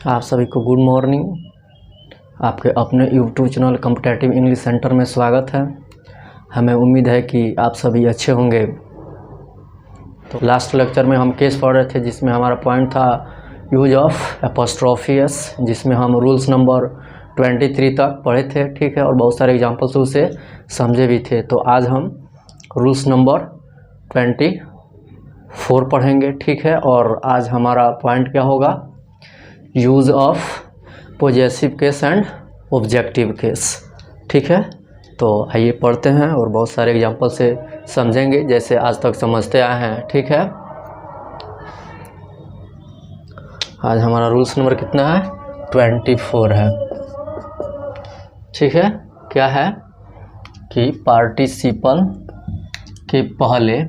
आप सभी को गुड मॉर्निंग। आपके अपने YouTube channel competitive English centre में स्वागत है। हमें उम्मीद है कि आप सभी अच्छे होंगे। तो लास्ट लेक्चर में हम केस पढ़ रहे थे, जिसमें हमारा पॉइंट था यूज ऑफ एपोस्ट्रोफी एस, जिसमें हम रूल्स नंबर 23 तक पढ़े थे, ठीक है, और बहुत सारे एग्जाम्पल्स उसे समझे भी थे। तो आज हम रूल्स नंबर 24 पढ़ेंगे, ठीक है। और आज हमारा पॉइंट क्या होगा? Use of possessive case and objective case, ठीक है। तो आइए पढ़ते हैं और बहुत सारे एग्जांपल से समझेंगे, जैसे आज तक समझते आए हैं, ठीक है। आज हमारा रूल्स नंबर कितना है? 24 है, ठीक है। क्या है कि पार्टिसिपल के पहले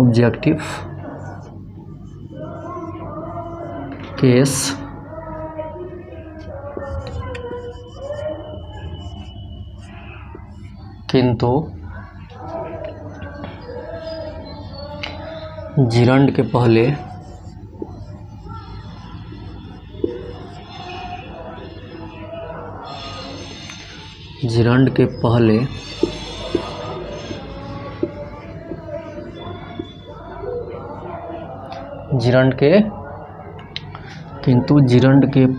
ऑब्जेक्टिव केस किंतु जिरंड के पहले जिरंड के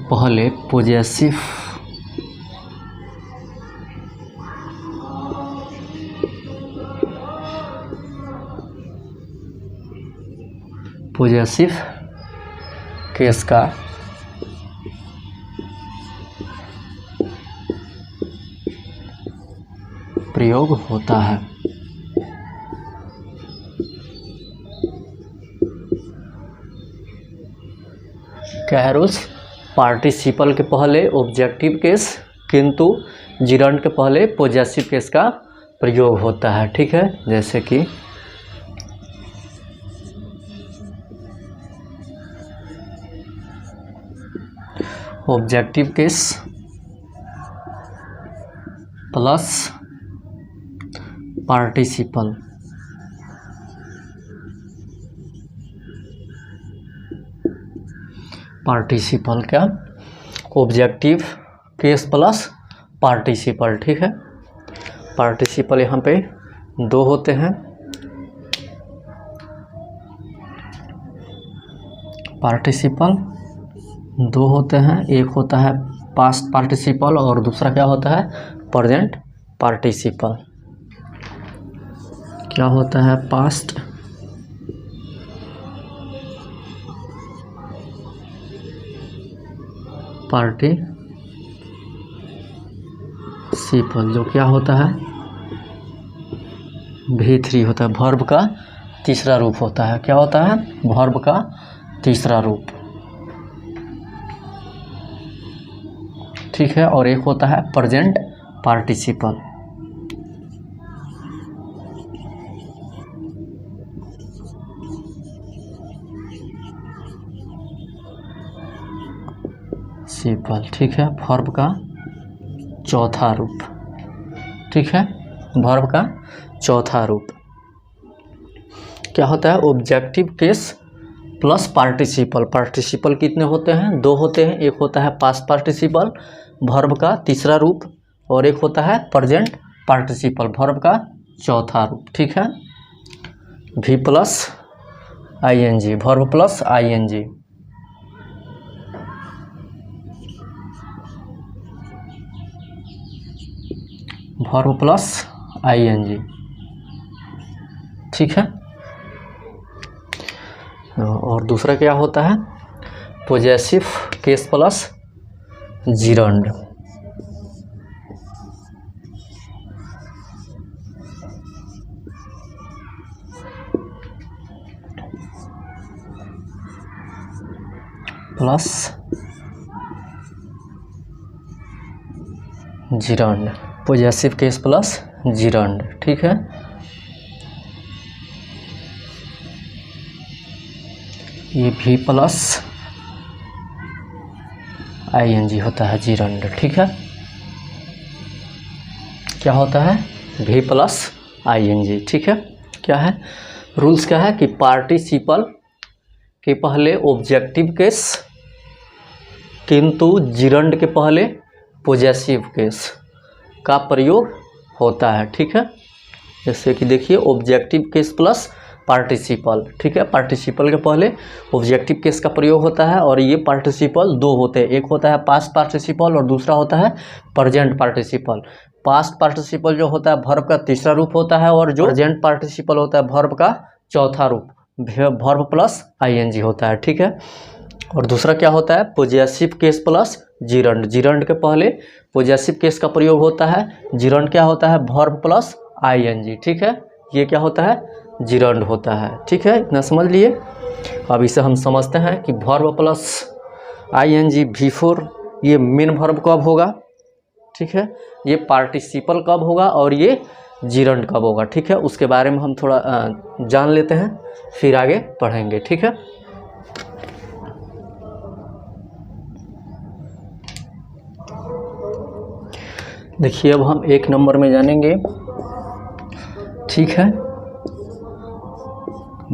पहले पॉजेसिव केस का प्रयोग होता है। क्या है रूल्स? पार्टिसिपल के पहले ऑब्जेक्टिव केस किंतु जिरंड के पहले पॉजेसिव केस का प्रयोग होता है, ठीक है। जैसे कि ऑब्जेक्टिव केस प्लस पार्टिसिपल, क्या? ऑब्जेक्टिव केस प्लस पार्टिसिपल, ठीक है। पार्टिसिपल यहाँ पे दो होते हैं। एक होता है पास्ट पार्टिसिपल और दूसरा क्या होता है? Present participle. क्या होता है? पास्ट पार्टिसिपल, जो क्या होता है? V3 होता है, वर्ब का तीसरा रूप होता है। क्या होता है? वर्ब का तीसरा रूप, ठीक है। और एक होता है प्रेजेंट पार्टिसिपल। ठीक है, वर्ब का चौथा रूप, ठीक है। वर्ब का चौथा रूप क्या होता है? ऑब्जेक्टिव केस प्लस पार्टिसिपल कितने होते हैं? दो होते हैं। एक होता है पास्ट पार्टिसिपल, वर्ब का तीसरा रूप, और एक होता है प्रेजेंट पार्टिसिपल, वर्ब का चौथा रूप, ठीक है। V plus ING, verb plus ING, verb plus ING, ठीक है। और दूसरा क्या होता है? Possessive case plus gerund, plus gerund, possessive case plus gerund, ठीक है। ये भी प्लस आईएनजी होता है जिरंड, ठीक है। क्या होता है? भी प्लस आईएनजी, ठीक है। क्या है रूल्स? क्या है कि पार्टिसिपल के पहले ऑब्जेक्टिव केस किंतु जिरंड के पहले पॉजेसिव केस का प्रयोग होता है, ठीक है। जैसे कि देखिए ऑब्जेक्टिव केस प्लस पार्टिसिपल, ठीक है। पार्टिसिपल के पहले ऑब्जेक्टिव केस का प्रयोग होता है और ये पार्टिसिपल दो होते हैं, एक होता है पास्ट पार्टिसिपल और दूसरा होता है प्रेजेंट पार्टिसिपल। पास्ट पार्टिसिपल जो होता है वर्ब का तीसरा रूप होता है और जो प्रेजेंट पार्टिसिपल होता है वर्ब का चौथा रूप, वर्ब प्लस आईएनजी होता है, ठीक है। और दूसरा क्या होता है? Possessive case plus gerund. Gerund के पहले पॉजेसिव केस का प्रयोग होता है, जिरंड क्या होता है? वर्ब प्लस आईएनजी, ठीक है। ये क्या होता है? जिरंड होता है, ठीक है। इतना समझ लिए। अब इसे हम समझते हैं कि वर्ब प्लस आईएनजी V4 ये मेन वर्ब कब होगा, ठीक है। ये पार्टिसिपल कब होगा और ये जिरंड कब होगा, ठीक है। उसके बारे में हम थोड़ा जान लेते हैं, फिर आगे पढ़ेंगे, ठीक है। देखिए अब हम एक नंबर में जानेंगे, ठीक है।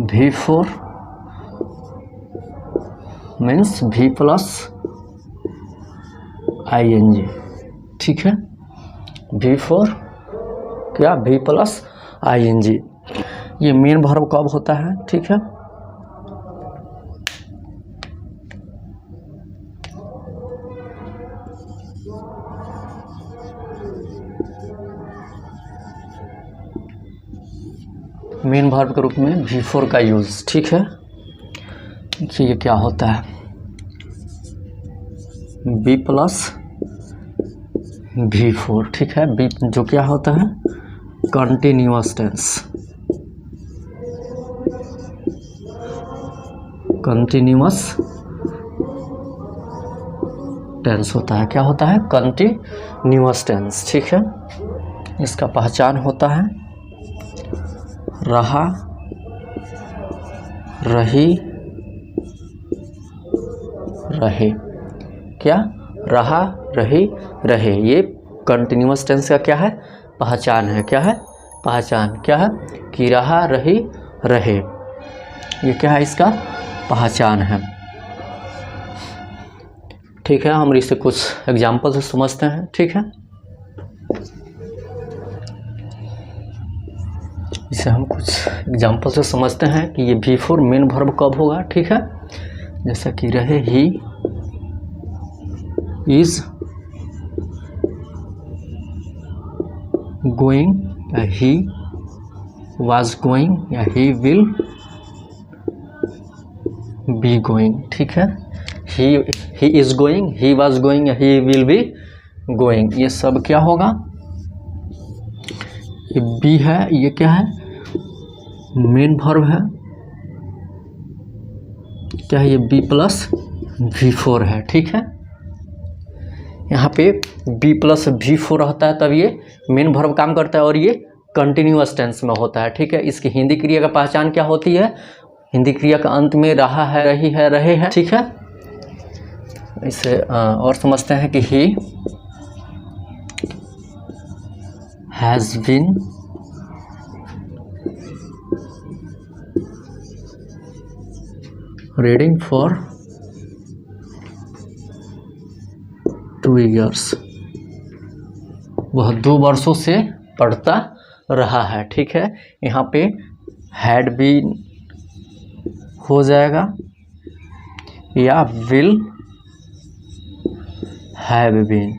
V4 means V plus ING, ठीक है। V4 क्या? V plus ING. ये मेन वर्ब कब होता है, ठीक है। मेन वर्ब के रूप में V4 का यूज, ठीक है। देखिए ये क्या होता है? B प्लस V4, ठीक है। B जो क्या होता है? कंटिन्यूअस टेंस, कंटिन्यूअस टेंस होता है। क्या होता है? कंटिन्यूअस टेंस, ठीक है। इसका पहचान होता है रहा, रही, रहे। क्या? रहा, रही, रहे। ये कंटिन्यूअस टेंस का क्या है? पहचान है। क्या है? पहचान। क्या है? कि रहा, रही, रहे। ये क्या है? इसका पहचान है, ठीक है। हम इसे कुछ एग्जाम्पल से समझते हैं, ठीक है। इसे हम कुछ एग्जाम्पल से समझते हैं कि ये V4 मेन वर्ब कब होगा, ठीक है। जैसा कि रहे, ही इज गोइंग या ही वाज गोइंग या ही विल बी गोइंग, ठीक है। He is going, he was going या ही विल बी गोइंग, ये सब क्या होगा? ये बी है, ये क्या है? मेन वर्ब है। क्या है? ये बी प्लस V4 है, ठीक है। यहाँ पे बी प्लस V4 रहता है तब ये मेन वर्ब काम करता है और ये कंटिन्यूअस टेंस में होता है, ठीक है। इसकी हिंदी क्रिया का पहचान क्या होती है? हिंदी क्रिया का अंत में रहा है, रही है, रहे है, ठीक है। इसे और समझते हैं कि he has been reading for 2 years, वह 2 वर्षों से पढ़ता रहा है, ठीक है। यहाँ पे हैड बीन हो जाएगा या विल हैव बीन,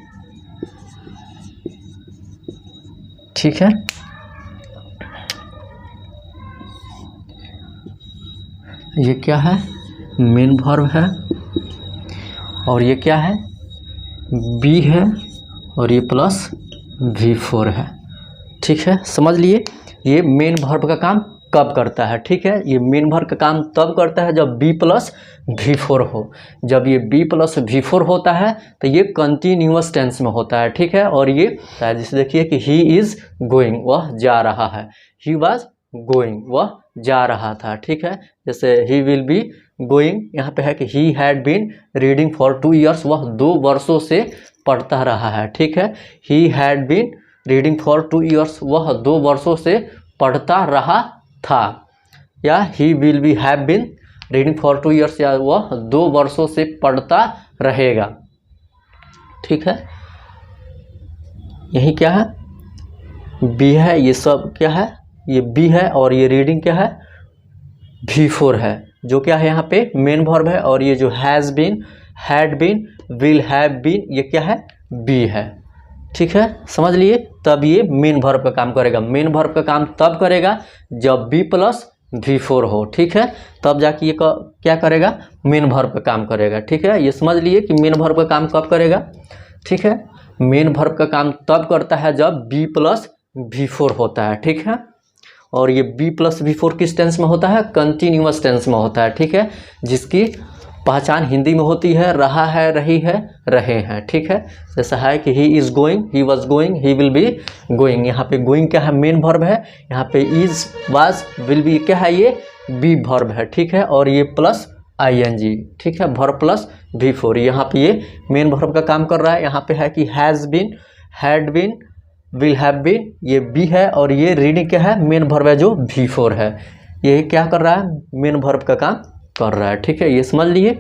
ठीक है। ये क्या है? मेन वर्ब है और ये क्या है? बी है और ये प्लस V4 है, ठीक है। समझ लिए? ये मेन वर्ब का काम कब करता है, ठीक है। ये मेन वर्ब का काम तब करता है जब बी प्लस वी फोर हो। जब ये बी प्लस वी फोर होता है तो ये कंटिन्यूअस टेंस में होता है, ठीक है। और ये जैसे देखिए कि ही इज़ गोइंग, वह जा रहा है, ही वाज गोइंग, वह जा रहा था, ठीक है। जैसे ही विल बी गोइंग, यहाँ पे है कि he had been reading for 2 years, वह 2 वर्षों से पढ़ता रहा है, ठीक है। He had been reading for 2 years, वह 2 वर्षों से पढ़ता रहा था। या he will be have been reading for 2 years, या वह 2 वर्षों से पढ़ता रहेगा, ठीक है। यही क्या है, बी है, ये सब क्या है, ये बी है और ये रीडिंग क्या है, V4 है, जो क्या है यहाँ पे मेन वर्ब है। और ये जो has been, had been, will have been, ये क्या है, बी है, ठीक है। समझ लिए, तब ये मेन वर्ब का काम करेगा। मेन वर्ब का काम तब करेगा जब बी प्लस V4 हो, ठीक है। तब जाके ये क्या करेगा, मेन वर्ब का काम करेगा, ठीक है। ये समझ लिए कि मेन वर्ब का काम कब करेगा, ठीक है। मेन वर्ब का काम तब करता है जब बी प्लस V4 होता है, ठीक है। और ये बी प्लस V4 किस टेंस में होता है, कंटिन्यूअस टेंस में होता है, ठीक है। जिसकी पहचान हिंदी में होती है रहा है, रही है, रहे हैं, ठीक है। जैसा है कि he is going, he was going, he will be going. यहाँ पे गोइंग क्या है, मेन वर्ब है। यहाँ पे इज़, वाज, विल बी क्या है, ये बी वर्ब है, ठीक है। और ये प्लस ING, ठीक है, वर्ब प्लस V4। यहाँ पे ये मेन वर्ब का काम कर रहा है। यहाँ पे है कि has been, had been, will have been, ये बी है। और ये रीडिंग क्या है, मेन वर्ब है जो V4 है। ये क्या कर रहा है, मेन वर्ब का काम कर रहा है, ठीक है। ये समझ लिए।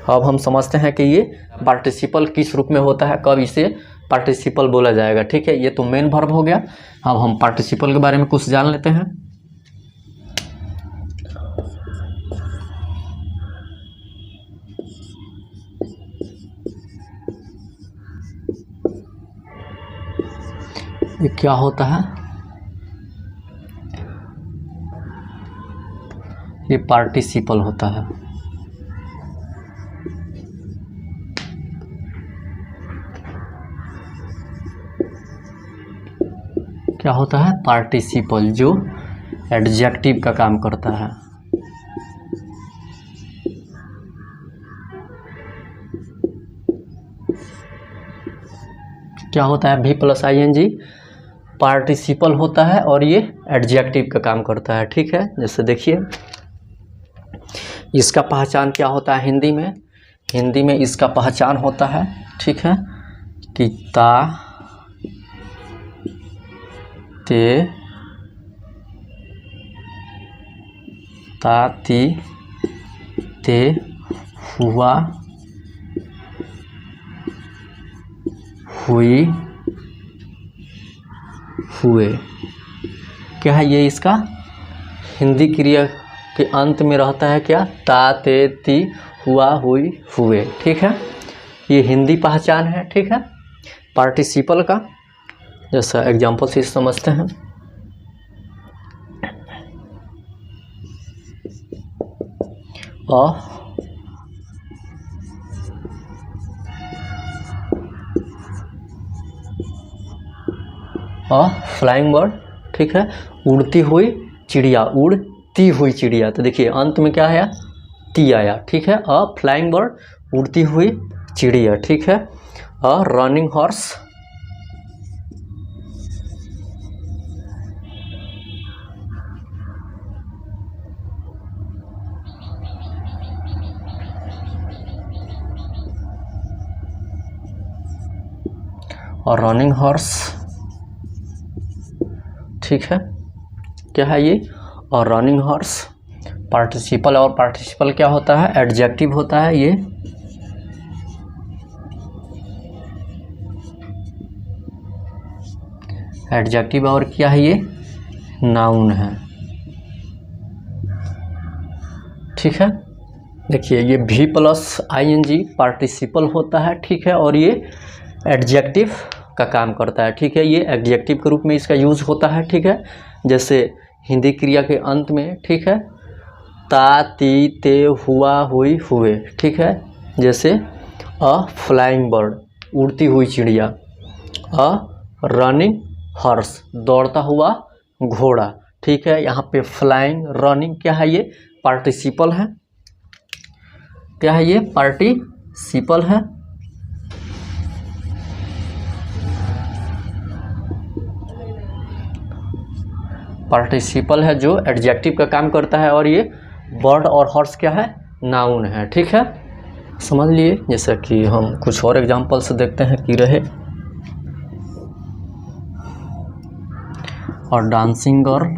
अब हम समझते हैं कि ये पार्टिसिपल किस रूप में होता है, कब इसे पार्टिसिपल बोला जाएगा, ठीक है। ये तो मेन वर्ब हो गया। अब हम पार्टिसिपल के बारे में कुछ जान लेते हैं। ये क्या होता है, ये पार्टिसिपल होता है। क्या होता है, पार्टिसिपल, जो एडजेक्टिव का काम करता है। क्या होता है, V प्लस ING पार्टिसिपल होता है और ये एडजेक्टिव का काम करता है, ठीक है। जैसे देखिए, इसका पहचान क्या होता है हिंदी में, हिंदी में इसका पहचान होता है, ठीक है, कि ता, ते, ता, ती, ते, हुआ, हुई, हुए। क्या है, ये इसका हिंदी क्रिया के अंत में रहता है क्या, ता, ते, ती, हुआ, हुई, हुए, ठीक है। ये हिंदी पहचान है, ठीक है, पार्टिसिपल का। जैसा एग्जाम्पल से समझते हैं। फ्लाइंग बर्ड, ठीक है, उड़ती हुई चिड़िया, उड़ती हुई चिड़िया। तो देखिए अंत में क्या आया, ती आया, ठीक है। फ्लाइंग बर्ड, उड़ती हुई चिड़िया, ठीक है। रनिंग हॉर्स, और रनिंग हॉर्स, ठीक है। क्या है ये, और रनिंग हॉर्स पार्टिसिपल। और पार्टिसिपल क्या होता है, एडजेक्टिव होता है ये। एडजेक्टिव और क्या है, ये नाउन है, ठीक है। देखिए ये V प्लस ING पार्टिसिपल होता है, ठीक है, और ये एडजेक्टिव का काम करता है, ठीक है। ये एडजेक्टिव के रूप में इसका यूज होता है, ठीक है। जैसे हिंदी क्रिया के अंत में, ठीक है, ता, ती, ते, हुआ, हुई, हुए, ठीक है। जैसे फ्लाइंग बर्ड, उड़ती हुई चिड़िया, रनिंग हॉर्स, दौड़ता हुआ घोड़ा, ठीक है। यहाँ पे फ्लाइंग, रनिंग क्या है, ये पार्टिसिपल है। क्या है ये, पार्टिसिपल है। पार्टिसिपल है जो एडजेक्टिव का काम करता है, और ये बर्ड और हॉर्स क्या है, नाउन है। ठीक है, समझ लिए। जैसे कि हम कुछ और एग्जांपल से देखते हैं कि रहे और डांसिंग गर्ल,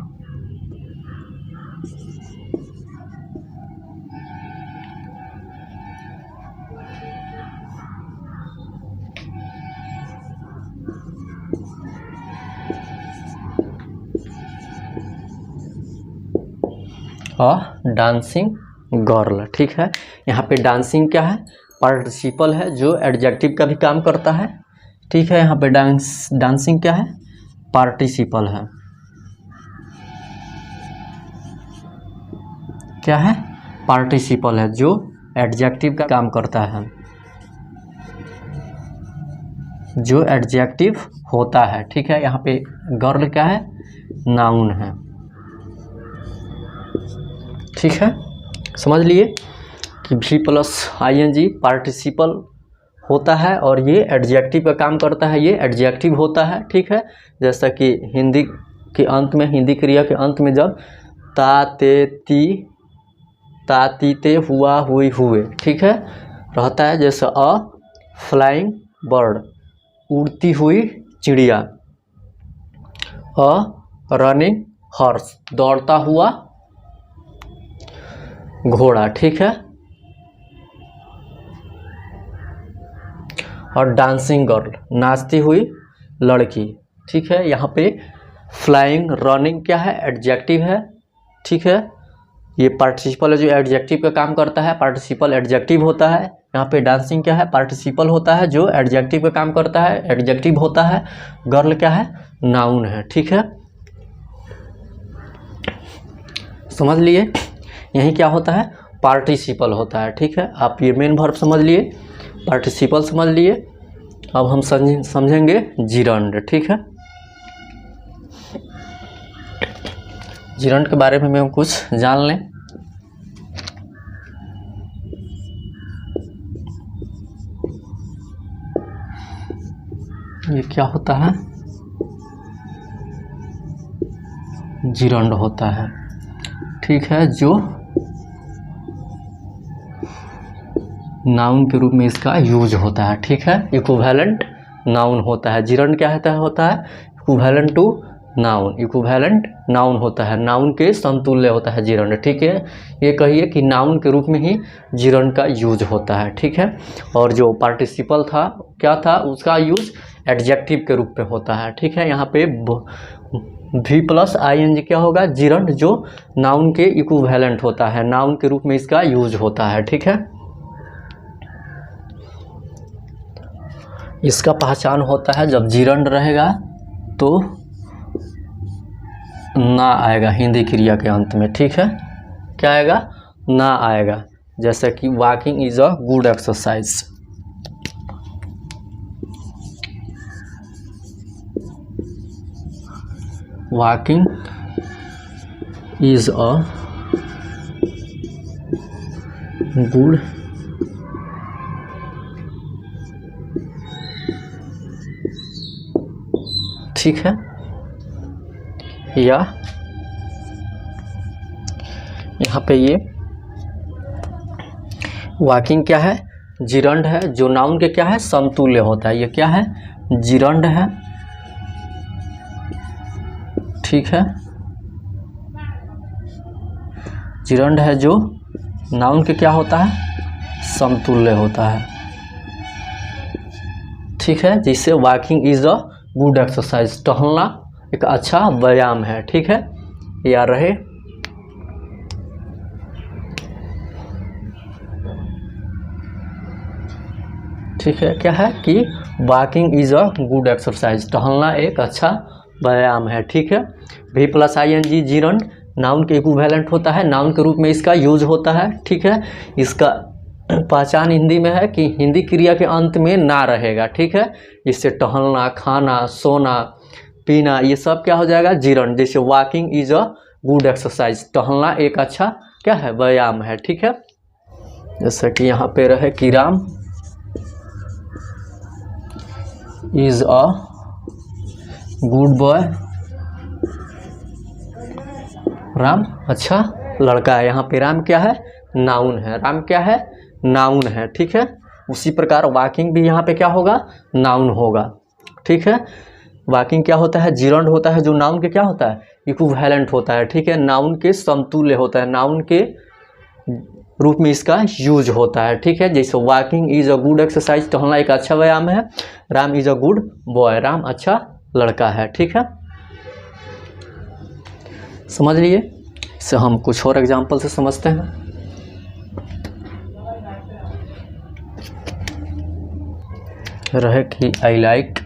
और डांसिंग गर्ल। ठीक है, यहाँ पे डांसिंग क्या है, पार्टिसिपल है जो एडजेक्टिव का भी काम करता है। ठीक है, यहाँ पे डांसिंग क्या है, पार्टिसिपल है। क्या है, पार्टिसिपल है जो एडजेक्टिव का काम करता है, जो एडजेक्टिव होता है। ठीक है, यहाँ पे गर्ल क्या है, नाउन है। ठीक है, समझ लिए कि भी प्लस आईएनजी पार्टिसिपल होता है और ये एडजेक्टिव का काम करता है, ये एडजेक्टिव होता है। ठीक है, जैसा कि हिंदी के अंत में, हिंदी क्रिया के अंत में जब ता ते ती, ता ती ते, हुआ हुई हुए, ठीक है, रहता है। जैसे अ फ्लाइंग बर्ड, उड़ती हुई चिड़िया। अ रनिंग हॉर्स, दौड़ता हुआ घोड़ा। ठीक है, और डांसिंग गर्ल, नाचती हुई लड़की। ठीक है, यहाँ पे फ्लाइंग, रनिंग क्या है, एडजेक्टिव है। ठीक है, ये पार्टिसिपल है जो एडजेक्टिव का काम करता है, पार्टिसिपल एडजेक्टिव होता है। यहाँ पे डांसिंग क्या है, पार्टिसिपल होता है जो एडजेक्टिव का काम करता है, एडजेक्टिव होता है। गर्ल क्या है, नाउन है। ठीक है, समझ लिए। यही क्या होता है, पार्टिसिपल होता है। ठीक है, आप ये मेन वर्ब समझ लिए, पार्टिसिपल समझ लिए। अब हम समझेंगे जिरंड। ठीक है, जिरंड के बारे में हम कुछ जान लें। ये क्या होता है, जिरंड होता है। ठीक है, जो नाउन के रूप में इसका यूज होता है। ठीक है, इक्विवेलेंट नाउन होता है। जिरंड क्या होता है, equivalent to noun, equivalent noun होता है, नाउन के समतुल्य होता है जिरंड। ठीक है, ये कहिए कि नाउन के रूप में ही जिरंड का यूज होता है। ठीक है, और जो पार्टिसिपल था क्या था, उसका यूज एडजेक्टिव के रूप में होता है। ठीक है, यहाँ पे भी प्लस आईएनजी क्या होगा, जिरंड, जो नाउन के इक्विवेलेंट होता है, नाउन के रूप में इसका यूज होता है। ठीक है, इसका पहचान होता है जब जिरंड रहेगा तो ना आएगा हिंदी क्रिया के अंत में। ठीक है, क्या आएगा, ना आएगा। जैसे कि walking is a good exercise, walking is a good ठीक है, या यहाँ पे ये वॉकिंग क्या है, जिरंड है जो नाउन के क्या है, समतुल्य होता है। ये क्या है, जिरंड है। ठीक है, जिरंड है जो नाउन के क्या होता है, समतुल्य होता है। ठीक है, जिससे walking is a good exercise, टहलना एक अच्छा व्यायाम है। ठीक है, याद रहे। ठीक है, क्या है कि walking is a good exercise, टहलना एक अच्छा व्यायाम है। ठीक है, भी प्लस आईएनजी जिरंड नाउन के इक्विवेलेंट होता है, नाउन के रूप में इसका यूज होता है। ठीक है, इसका पहचान हिंदी में है कि हिंदी क्रिया के अंत में ना रहेगा। ठीक है, इससे टहलना, खाना, सोना, पीना, ये सब क्या हो जाएगा, जिरंड। जैसे walking is a good exercise, टहलना एक अच्छा क्या है, व्यायाम है। ठीक है, जैसा कि यहाँ पे रहे कि Ram is a good boy, Ram अच्छा लड़का है। यहाँ पे राम क्या है, नाउन है, राम क्या है, नाउन है। ठीक है, उसी प्रकार वॉकिंग भी यहाँ पे क्या होगा, नाउन होगा। ठीक है, वॉकिंग क्या होता है, जिरंड होता है, जो नाउन के क्या होता है, इक्विवेलेंट होता है। ठीक है, नाउन के समतुल्य होता है, नाउन के रूप में इसका यूज होता है। ठीक है, जैसे walking is a good exercise, टहलना एक अच्छा व्यायाम है। Ram is a good boy, Ram अच्छा लड़का है। ठीक है, समझ लिए। इसे हम कुछ और एग्जाम्पल से समझते हैं। रहे कि I like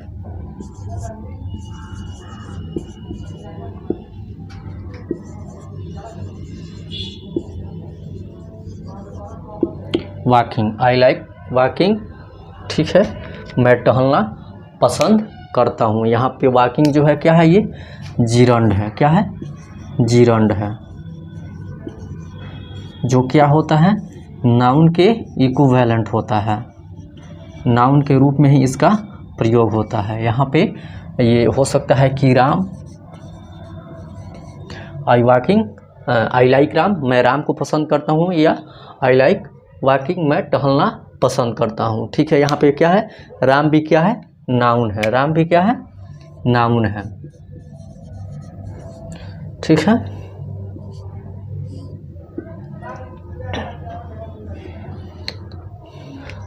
walking, I like walking. ठीक है, मैं टहलना पसंद करता हूँ। यहाँ पे वॉकिंग जो है क्या है, ये जिरंड है। क्या है, जिरंड है, जो क्या होता है, नाउन के इक्विवेलेंट होता है, नाउन के रूप में ही इसका प्रयोग होता है। यहाँ पे ये हो सकता है कि राम, आई वॉकिंग, आई लाइक राम, मैं राम को पसंद करता हूँ, या आई लाइक वॉकिंग, मैं टहलना पसंद करता हूँ। ठीक है, यहाँ पे क्या है, राम भी क्या है, नाउन है, राम भी क्या है, नाउन है। ठीक है,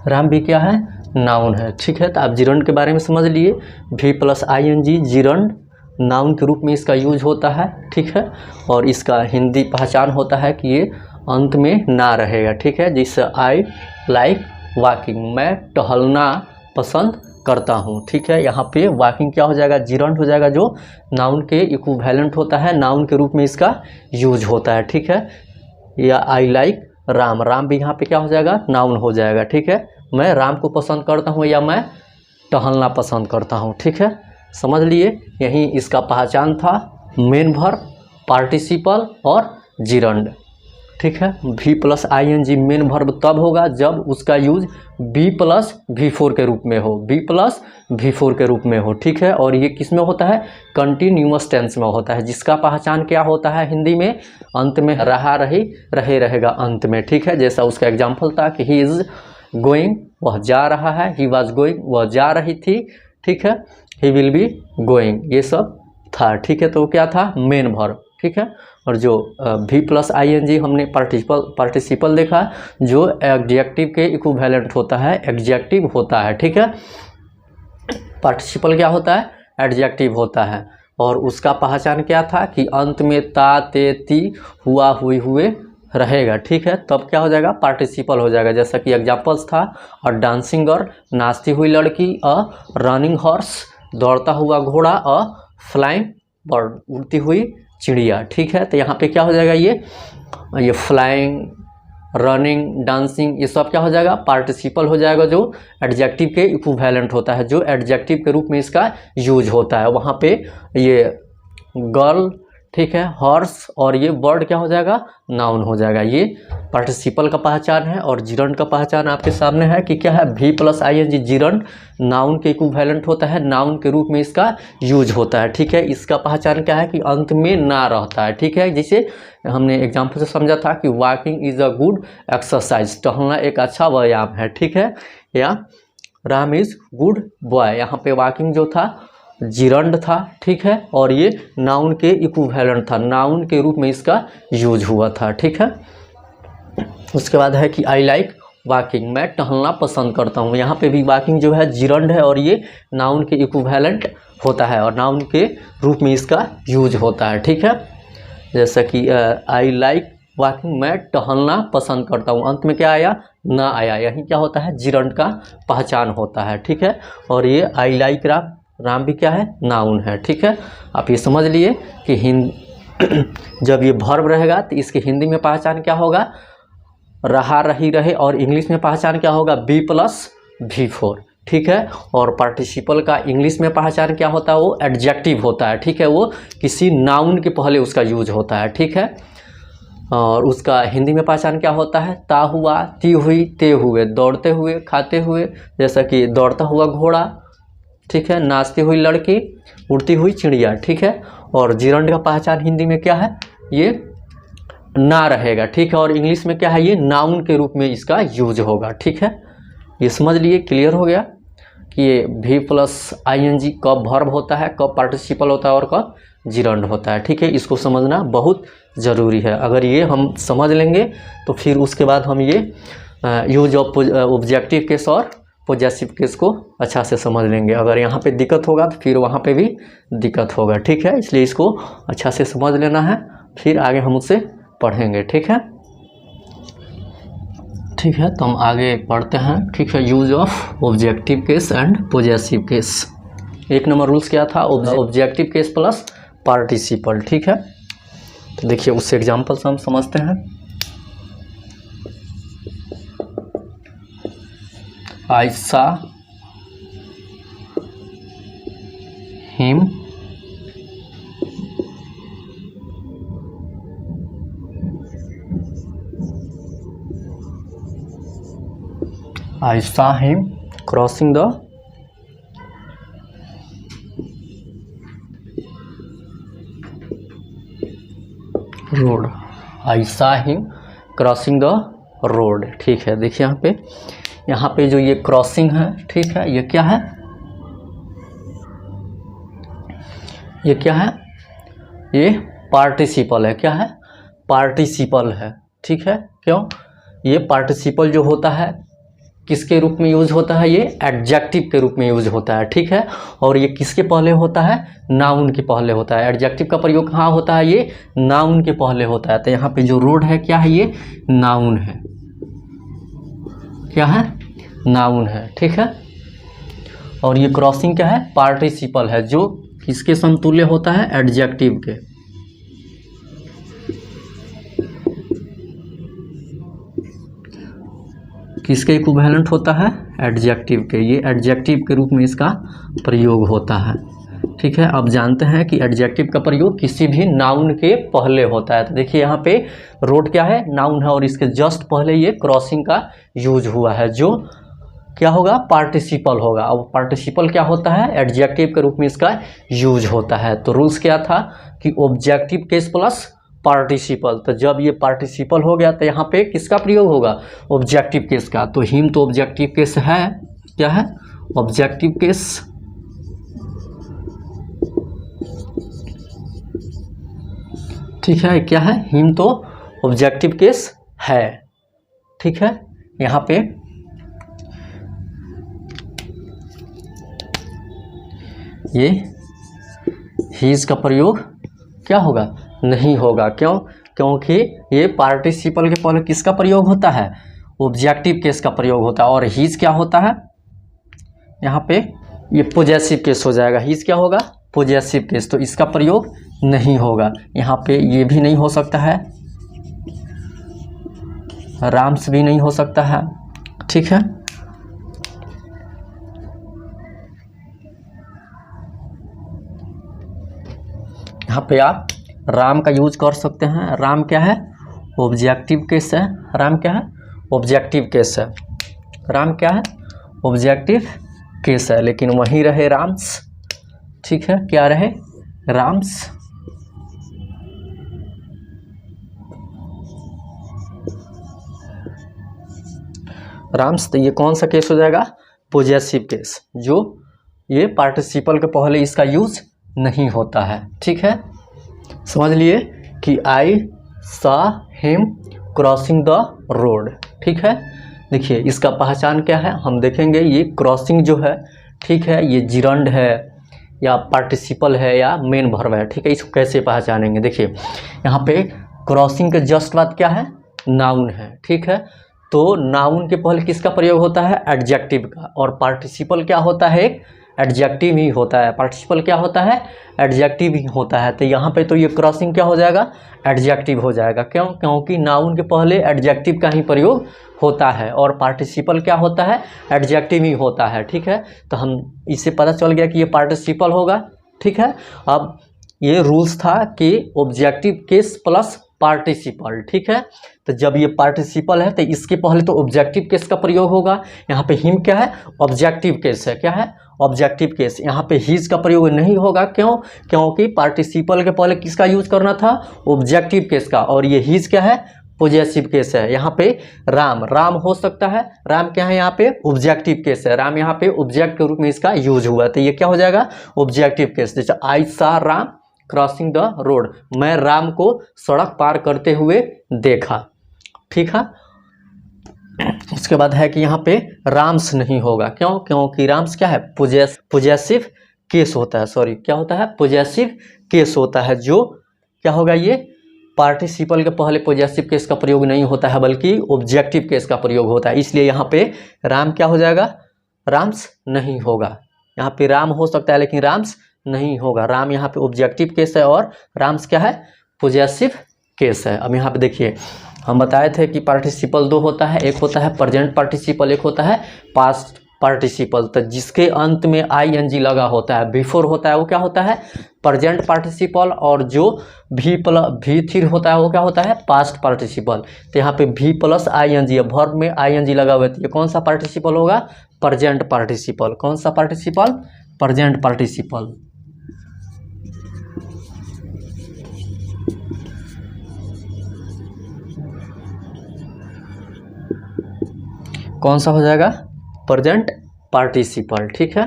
राम भी क्या है, नाउन है। ठीक है, तो आप जिरंड के बारे में समझ लिए। भी प्लस ING जिरंड, नाउन के रूप में इसका यूज होता है। ठीक है, और इसका हिंदी पहचान होता है कि ये अंत में ना रहेगा। ठीक है, जैसे आई लाइक वॉकिंग, मैं टहलना पसंद करता हूँ। ठीक है, यहाँ पे वॉकिंग क्या हो जाएगा, जिरंड हो जाएगा, जो नाउन के इक्विवेलेंट होता है, नाउन के रूप में इसका यूज होता है। ठीक है, या आई लाइक राम, राम भी यहाँ पे क्या हो जाएगा, नाउन हो जाएगा। ठीक है, मैं राम को पसंद करता हूँ, या मैं टहलना पसंद करता हूँ। ठीक है, समझ लिए। यही इसका पहचान था, मेन वर्ब, पार्टिसिपल और जिरंड। ठीक है, भी प्लस ING मेन वर्ब तब होगा जब उसका यूज बी प्लस V4 के रूप में हो, बी प्लस V4 के रूप में हो। ठीक है, और ये किस में होता है, कंटिन्यूअस टेंस में होता है, जिसका पहचान क्या होता है हिंदी में, अंत में रहा रही रहे रहेगा अंत में। ठीक है, जैसा उसका एग्जाम्पल था कि ही इज़ गोइंग, वह जा रहा है, ही वॉज गोइंग, वह जा रही थी। ठीक है, ही विल बी गोइंग, ये सब था। ठीक है, तो क्या था, मेन वर्ब। ठीक है, और जो भी प्लस ING हमने पार्टिसिपल देखा, जो एडजेक्टिव के इक्विवेलेंट होता है, एडजेक्टिव होता है। ठीक है, पार्टिसिपल क्या होता है, एडजेक्टिव होता है, और उसका पहचान क्या था कि अंत में ता ते ती हुआ हुई हुए रहेगा। ठीक है, तब क्या हो जाएगा, पार्टिसिपल हो जाएगा। जैसा कि एग्जाम्पल्स था, अ डांसिंग गर्ल, नाचती हुई लड़की, अ रनिंग हॉर्स, दौड़ता हुआ घोड़ा, अ फ्लाइंग बर्ड, उड़ती हुई चिड़िया। ठीक है, तो यहाँ पे क्या हो जाएगा, ये फ्लाइंग, रनिंग, डांसिंग, ये सब क्या हो जाएगा, पार्टिसिपल हो जाएगा, जो एडजेक्टिव के इक्विवेलेंट होता है, जो एडजेक्टिव के रूप में इसका यूज होता है। वहाँ पे ये गर्ल, ठीक है, हॉर्स और ये बर्ड क्या हो जाएगा, नाउन हो जाएगा। ये पार्टिसिपल का पहचान है। और जिरंड का पहचान आपके सामने है कि क्या है, भी प्लस ING जिरंड नाउन के इक्विवेलेंट होता है, नाउन के रूप में इसका यूज होता है। ठीक है, इसका पहचान क्या है कि अंत में ना रहता है। ठीक है, जैसे हमने एग्जाम्पल से समझा था कि walking is a good exercise, टहलना एक अच्छा व्यायाम है। ठीक है, या राम इज़ गुड बॉय, यहाँ पे वॉकिंग जो था जिरंड था। ठीक है, और ये नाउन के इक्विवेलेंट था, नाउन के रूप में इसका यूज हुआ था। ठीक है, उसके बाद है कि आई लाइक वॉकिंग, मैं टहलना पसंद करता हूँ। यहाँ पे भी वॉकिंग जो है जिरंड है, और ये नाउन के इक्विवेलेंट होता है, और नाउन के रूप में इसका यूज होता है। ठीक है, जैसा कि आई लाइक वॉकिंग, मैं टहलना पसंद करता हूँ, अंत में क्या आया, ना आया, यही क्या होता है, जिरंड का पहचान होता है। ठीक है, और ये आई लाइक राम, राम भी क्या है, नाउन है। ठीक है, आप ये समझ लिए कि जब ये वर्ब रहेगा तो इसके हिंदी में पहचान क्या होगा, रहा रही रहे, और इंग्लिश में पहचान क्या होगा, बी प्लस V4। ठीक है। और पार्टिसिपल का इंग्लिश में पहचान क्या होता है, वो एडजेक्टिव होता है, ठीक है, वो किसी नाउन के पहले उसका यूज होता है, ठीक है। और उसका हिंदी में पहचान क्या होता है, ता हुआ, ती हुई, ते हुए, दौड़ते हुए, खाते हुए, जैसा कि दौड़ता हुआ घोड़ा, ठीक है, नाचती हुई लड़की, उड़ती हुई चिड़िया, ठीक है। और जिरंड का पहचान हिंदी में क्या है, ये ना रहेगा, ठीक है। और इंग्लिश में क्या है, ये नाउन के रूप में इसका यूज होगा, ठीक है। ये समझ लिए, क्लियर हो गया कि ये भी प्लस ING कब वर्ब होता है, कब पार्टिसिपल होता है और कब जिरंड होता है, ठीक है। इसको समझना बहुत ज़रूरी है। अगर ये हम समझ लेंगे तो फिर उसके बाद हम ये यूज ऑफ ऑब्जेक्टिव केस और पॉजेसिव केस को अच्छा से समझ लेंगे। अगर यहाँ पे दिक्कत होगा तो फिर वहाँ पे भी दिक्कत होगा, ठीक है। इसलिए इसको अच्छा से समझ लेना है, फिर आगे हम उससे पढ़ेंगे, ठीक है। ठीक है, तो हम आगे पढ़ते हैं, ठीक है। Use of objective case and possessive case. एक नंबर रूल्स क्या था, ऑब्जेक्टिव केस प्लस पार्टिसिपल, ठीक है। तो देखिए उससे एग्जाम्पल से हम समझते हैं। I saw him crossing the road. I saw him crossing the road, ठीक है। देखिए यहाँ पे जो ये क्रॉसिंग है, ठीक है, ये क्या है, ये क्या है, ये पार्टिसिपल है, क्या है, पार्टिसिपल है, ठीक है। क्यों, ये पार्टिसिपल जो होता है किसके रूप में यूज होता है, ये एडजेक्टिव के रूप में यूज होता है, ठीक है। और ये किसके पहले होता है, नाउन के पहले होता है। एडजेक्टिव का प्रयोग कहाँ होता है, ये नाउन के पहले होता है। तो यहाँ पे जो रोड है क्या है, ये नाउन है, क्या है, नाउन है, ठीक है। और ये क्रॉसिंग क्या है, पार्टिसिपल है, जो किसके समतुल्य होता है, एडजेक्टिव के। किसके इक्विवेलेंट होता है, एडजेक्टिव के। ये एडजेक्टिव के रूप में इसका प्रयोग होता है, ठीक है। अब जानते हैं कि एडजेक्टिव का प्रयोग किसी भी नाउन के पहले होता है। तो देखिए यहाँ पे रोड क्या है, नाउन है, और इसके जस्ट पहले ये क्रॉसिंग का यूज हुआ है, जो क्या होगा, पार्टिसिपल होगा। अब पार्टिसिपल क्या होता है, एडजेक्टिव के रूप में इसका यूज होता है। तो रूल्स क्या था कि ऑब्जेक्टिव केस प्लस पार्टिसिपल। तो जब ये पार्टिसिपल हो गया तो यहाँ पे किसका प्रयोग होगा, ऑब्जेक्टिव केस का। तो हिम तो ऑब्जेक्टिव केस है, क्या है, ऑब्जेक्टिव केस, ठीक है। क्या है, हिम तो ऑब्जेक्टिव केस है, ठीक है। यहाँ पे ये हीज का प्रयोग क्या होगा, नहीं होगा। क्यों, क्योंकि ये पार्टिसिपल के पहले किसका प्रयोग होता है, ऑब्जेक्टिव केस का प्रयोग होता है। और हीज क्या होता है, यहाँ पे ये पॉजेसिव केस हो जाएगा। हीज क्या होगा, पॉजेसिव केस, तो इसका प्रयोग नहीं होगा। यहाँ पे ये भी नहीं हो सकता है, राम्स भी नहीं हो सकता है, ठीक है। यहाँ पे आप राम का यूज कर सकते हैं। राम क्या है, ऑब्जेक्टिव केस है। राम क्या है, ऑब्जेक्टिव केस है। राम क्या है, ऑब्जेक्टिव केस है, लेकिन वहीं रहे राम्स, ठीक है। क्या रहे, राम्स। राम्स, तो ये कौन सा केस हो जाएगा, पॉजेसिव केस, जो ये पार्टिसिपल के पहले इसका यूज नहीं होता है, ठीक है। समझ लिए कि आई सा हिम क्रॉसिंग द रोड, ठीक है। देखिए इसका पहचान क्या है, हम देखेंगे। ये क्रॉसिंग जो है, ठीक है, ये जिरंड है या पार्टिसिपल है या मेन वर्ब है, ठीक है। इसको कैसे पहचानेंगे, देखिए यहाँ पे क्रॉसिंग के जस्ट बाद क्या है, नाउन है, ठीक है। तो नाउन के पहले किसका प्रयोग होता है, एडजेक्टिव का। और पार्टिसिपल क्या होता है, एक एडजेक्टिव ही होता है, पार्टिसिपल क्या होता है, एडजेक्टिव ही होता है। तो यहाँ पे तो ये क्रॉसिंग क्या हो जाएगा, एडजेक्टिव हो जाएगा। क्यों, क्योंकि नाउन के पहले एडजेक्टिव का ही प्रयोग होता है और पार्टिसिपल क्या होता है, एडजेक्टिव ही होता है। ठीक है, तो हम इससे पता चल गया कि ये पार्टिसिपल होगा। ठीक है, अब ये रूल्स था कि ऑब्जेक्टिव केस प्लस पार्टिसिपल। ठीक है, तो जब ये पार्टिसिपल है तो इसके पहले तो ऑब्जेक्टिव केस का प्रयोग होगा। यहाँ पे हिम क्या है, ऑब्जेक्टिव केस है, क्या है, ऑब्जेक्टिव केस। यहाँ पे हिज का प्रयोग नहीं होगा। क्यों, क्योंकि पार्टिसिपल के पहले किसका यूज करना था, ऑब्जेक्टिव केस का, और ये हिज क्या है, पॉजेसिव केस है। यहाँ पे राम, राम हो सकता है, राम क्या है, यहाँ पे ऑब्जेक्टिव केस है, राम यहाँ पे ऑब्जेक्ट के रूप में इसका यूज हुआ, तो ये क्या हो जाएगा, ऑब्जेक्टिव केस। जैसे आई सा राम क्रॉसिंग द रोड, मैं राम को सड़क पार करते हुए देखा। ठीक है, उसके बाद है कि यहाँ पे राम्स नहीं होगा। क्यों, क्योंकि राम्स क्या है, पॉजेसिव केस होता है, सॉरी क्या होता है, पॉजेसिव केस होता है, जो क्या होगा, ये पार्टिसिपल के पहले पॉजेसिव केस का प्रयोग नहीं होता है बल्कि ऑब्जेक्टिव केस का प्रयोग होता है। इसलिए यहाँ पे राम क्या हो जाएगा, राम्स नहीं होगा। यहाँ पे राम हो सकता है लेकिन राम्स नहीं होगा। राम यहाँ पे ऑब्जेक्टिव केस है और राम्स क्या है, पॉजेसिव केस है। अब यहाँ पे देखिए, हम बताए थे कि पार्टिसिपल दो होता है, एक होता है प्रेजेंट पार्टिसिपल, एक होता है पास्ट पार्टिसिपल। तो जिसके अंत में आईएनजी लगा होता है, बिफोर होता है, वो क्या होता है, प्रेजेंट पार्टिसिपल, और जो V3 होता है वो क्या होता है, पास्ट पार्टिसिपल। तो यहाँ पे V प्लस आईएनजी है, वर्ब में आईएनजी लगा हुआ है, तो ये कौन सा पार्टिसिपल होगा, प्रेजेंट पार्टिसिपल। कौन सा पार्टिसिपल, प्रेजेंट पार्टिसिपल। कौन सा हो जाएगा, प्रेजेंट पार्टिसिपल। ठीक है,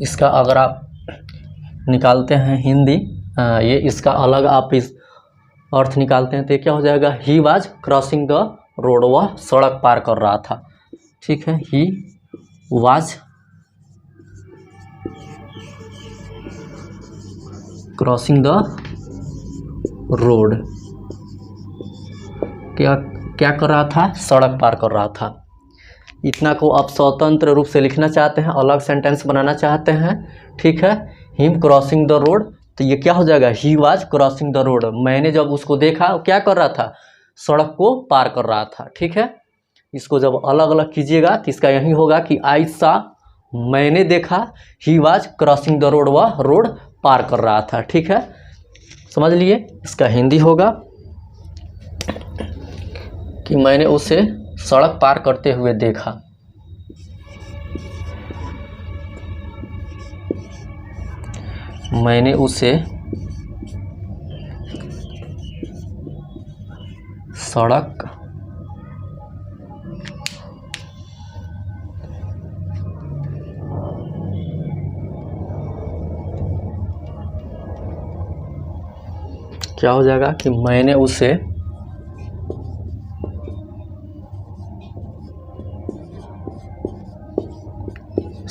इसका अगर आप निकालते हैं हिंदी, ये इसका अलग आप इस अर्थ निकालते हैं तो ये क्या हो जाएगा, he was crossing the road, वह सड़क पार कर रहा था। ठीक है, he was crossing the road, क्या क्या कर रहा था, सड़क पार कर रहा था। इतना को आप स्वतंत्र रूप से लिखना चाहते हैं, अलग सेंटेंस बनाना चाहते हैं। ठीक है, हिम क्रॉसिंग द रोड, तो ये क्या हो जाएगा, he was crossing the road, मैंने जब उसको देखा क्या कर रहा था, सड़क को पार कर रहा था। ठीक है, इसको जब अलग अलग कीजिएगा तो इसका यही होगा कि आई सा, मैंने देखा, he was crossing the road, वह रोड पार कर रहा था। ठीक है, समझ लिए। इसका हिंदी होगा कि मैंने उसे सड़क पार करते हुए देखा। मैंने उसे सड़क क्या हो जाएगा कि मैंने उसे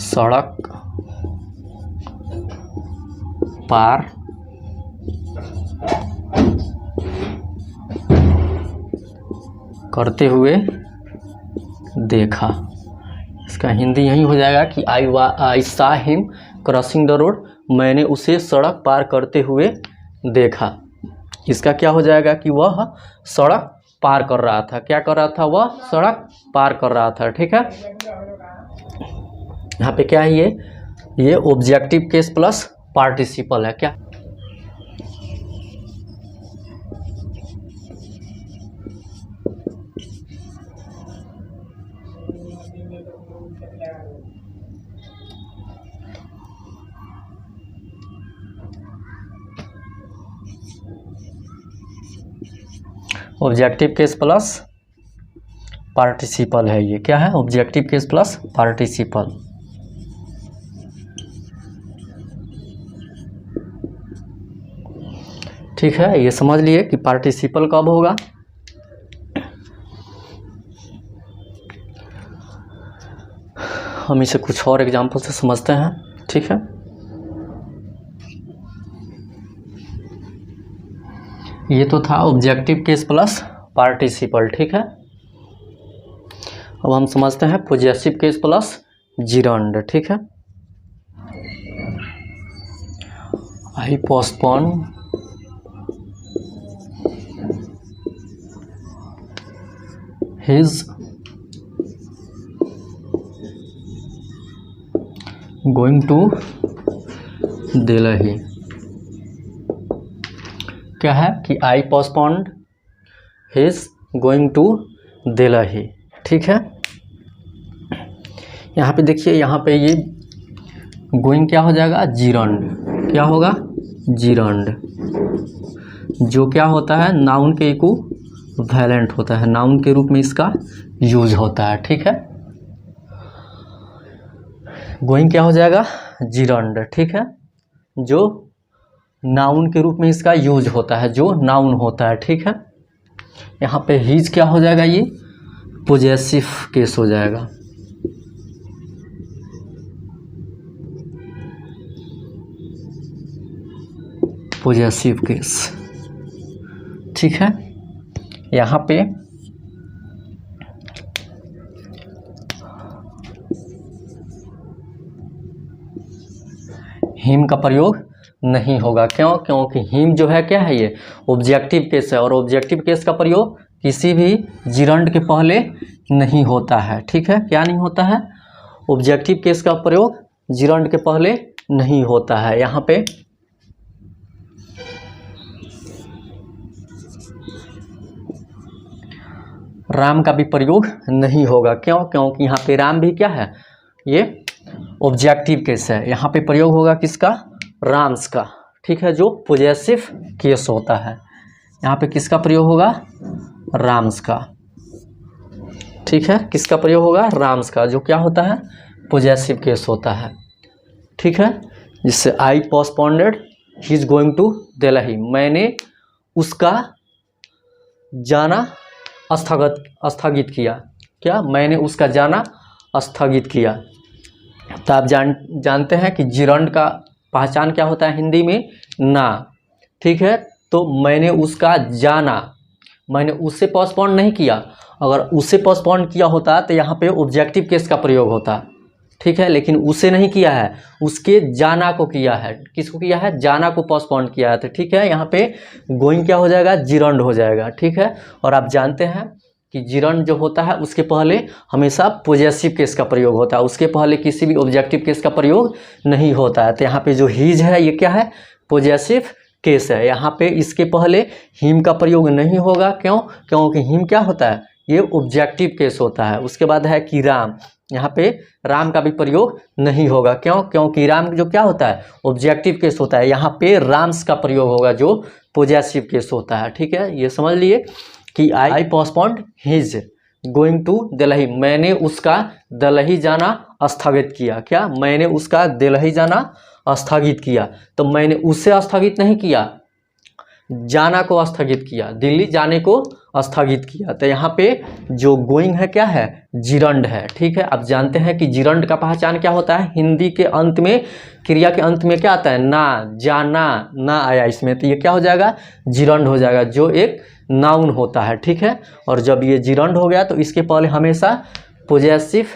सड़क पार करते हुए देखा। इसका हिंदी यही हो जाएगा कि आई सा हिम क्रॉसिंग द रोड, मैंने उसे सड़क पार करते हुए देखा। इसका क्या हो जाएगा कि वह सड़क पार कर रहा था, क्या कर रहा था, वह सड़क पार कर रहा था। ठीक है, यहाँ पे क्या है, ये ऑब्जेक्टिव केस प्लस पार्टिसिपल है। क्या, ऑब्जेक्टिव केस प्लस पार्टिसिपल है, ये क्या है, ऑब्जेक्टिव केस प्लस पार्टिसिपल। ठीक है, ये समझ लिए कि पार्टिसिपल कब होगा। हम इसे कुछ और एग्जाम्पल से समझते हैं। ठीक है, ये तो था ऑब्जेक्टिव केस प्लस पार्टिसिपल। ठीक है, अब हम समझते हैं पोजेसिव केस प्लस जिरंड। ठीक है, I postpone his going to Delhi. क्या है कि I postponed his going to Delhi. ठीक है, यहाँ पे देखिए, यहाँ पे ये गोइंग क्या हो जाएगा, जिरंड। क्या होगा, जिरंड, जो क्या होता है नाउन के इक्विवेलेंट होता है, नाउन के रूप में इसका यूज होता है। ठीक है, गोइंग क्या हो जाएगा, जिरंड। ठीक है, जो नाउन के रूप में इसका यूज होता है, जो नाउन होता है। ठीक है, यहाँ पे हिज क्या हो जाएगा, ये पोजेसिव केस हो जाएगा। Possessive case. ठीक है, यहाँ पे हिम का प्रयोग नहीं होगा। क्यों, क्योंकि हिम जो है क्या है, ये ऑब्जेक्टिव केस है, और ऑब्जेक्टिव केस का प्रयोग किसी भी जिरंड के पहले नहीं होता है। ठीक है, क्या नहीं होता है, ऑब्जेक्टिव केस का प्रयोग जिरंड के पहले नहीं होता है। यहाँ पे राम का भी प्रयोग नहीं होगा। क्यों, क्योंकि यहाँ पे राम भी क्या है, ये ऑब्जेक्टिव केस है। यहाँ पे प्रयोग होगा किसका, राम्स का। ठीक है, जो पोजेसिव केस होता है, यहाँ पे किसका प्रयोग होगा, राम्स का। ठीक है, किसका प्रयोग होगा, राम्स का, जो क्या होता है, पोजेसिव केस होता है। ठीक है, जिससे I postponed his going to Delhi, मैंने उसका जाना स्थगित किया। क्या, मैंने उसका जाना स्थगित किया। तो आप जानते हैं कि जिरंड का पहचान क्या होता है हिंदी में, ना। ठीक है, तो मैंने उसका जाना, मैंने उससे पोस्टपोन नहीं किया। अगर उससे पोस्टपोन किया होता तो यहाँ पे ऑब्जेक्टिव केस का प्रयोग होता। ठीक है, लेकिन उसे नहीं किया है, उसके जाना को किया है। किसको किया है, जाना को पोस्टपोन किया है। तो ठीक है, यहाँ पे गोइंग क्या हो जाएगा, जिरंड हो जाएगा। ठीक है, और आप जानते हैं कि जिरंड जो होता है उसके पहले हमेशा पोजेसिव केस का प्रयोग होता है, उसके पहले किसी भी ऑब्जेक्टिव केस का प्रयोग नहीं होता है। तो यहाँ पे जो हिज है ये क्या है, पोजेसिव केस है। यहाँ पे इसके पहले हिम का प्रयोग नहीं होगा। क्यों, क्योंकि हिम क्या होता है, ये ऑब्जेक्टिव केस होता है। उसके बाद है कि राम, यहाँ पे राम का भी प्रयोग नहीं होगा। क्यों, क्योंकि राम जो क्या होता है, ऑब्जेक्टिव केस होता है। यहाँ पे राम्स का प्रयोग होगा, जो पोजेसिव केस होता है। ठीक है, ये समझ लिए कि I postponed his going to Delhi, मैंने उसका दिल्ली जाना स्थगित किया। क्या, मैंने उसका दिल्ली जाना स्थगित किया। तो मैंने उससे स्थगित नहीं किया, जाना को स्थगित किया, दिल्ली जाने को स्थगित किया। तो यहाँ पे जो गोइंग है क्या है, जिरंड है। ठीक है, आप जानते हैं कि जिरंड का पहचान क्या होता है, हिंदी के अंत में, क्रिया के अंत में क्या आता है, ना, जाना, ना आया इसमें, तो ये क्या हो जाएगा, जिरंड हो जाएगा, जो एक नाउन होता है। ठीक है, और जब ये जिरंड हो गया तो इसके पहले हमेशा पोजेसिव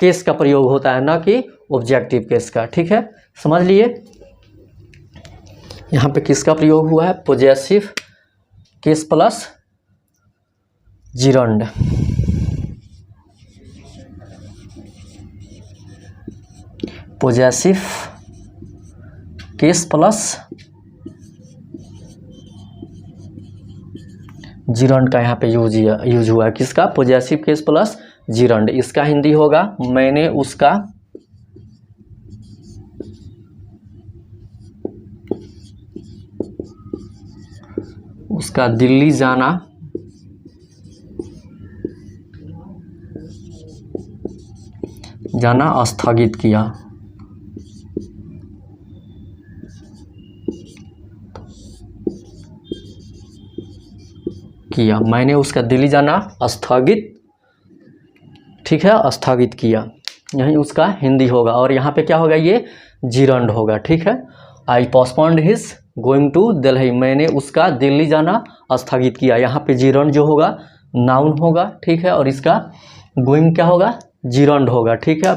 केस का प्रयोग होता है, ना कि ऑब्जेक्टिव केस का। ठीक है, समझ लिए। यहाँ पे किसका प्रयोग हुआ है, possessive case plus gerund. Possessive case plus gerund का यहाँ पे यूज हुआ है। किसका, पोजेसिव केस प्लस जिरंड। इसका हिंदी होगा, मैंने उसका दिल्ली जाना स्थगित किया, मैंने उसका दिल्ली जाना स्थगित, ठीक है, स्थगित किया, यही उसका हिंदी होगा। और यहाँ पे क्या होगा, ये जिरंड होगा। ठीक है, I postponed his going to Delhi, मैंने उसका दिल्ली जाना स्थगित किया। यहाँ पे जिरंड जो होगा नाउन होगा, ठीक है, और इसका गोइंग क्या होगा, जिरंड होगा, ठीक है,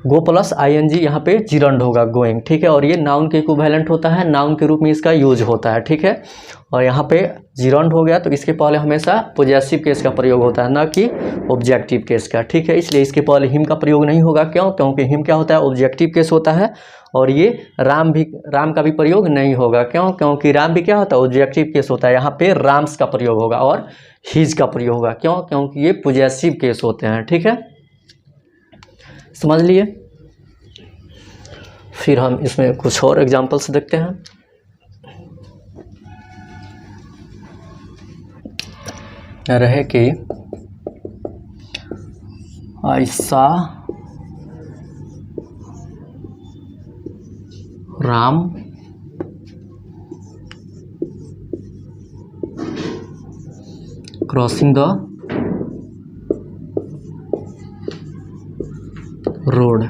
गो प्लस आईएनजी यहाँ पे जिरंड होगा गोइंग, ठीक है, और ये नाउन के इक्विवेलेंट होता है, नाउन के रूप में इसका यूज होता है, ठीक है, और यहाँ पे जिरंड हो गया तो इसके पहले हमेशा पॉजेसिव केस का प्रयोग होता है, ना कि ऑब्जेक्टिव केस का, ठीक है, इसलिए इसके पहले हिम का प्रयोग नहीं होगा। क्यों? क्योंकि हिम क्या होता है, ऑब्जेक्टिव केस होता है, और ये राम का भी प्रयोग नहीं होगा। क्यों? क्योंकि राम भी क्या होता है, ऑब्जेक्टिव केस होता है, यहाँ पे राम्स का प्रयोग होगा और हिज का प्रयोग होगा। क्यों? क्योंकि ये पॉजेसिव केस होते हैं, ठीक है, समझ लिए। फिर हम इसमें कुछ और एग्जांपल्स देखते हैं। रहे कि ऐसा राम क्रॉसिंग द रोड।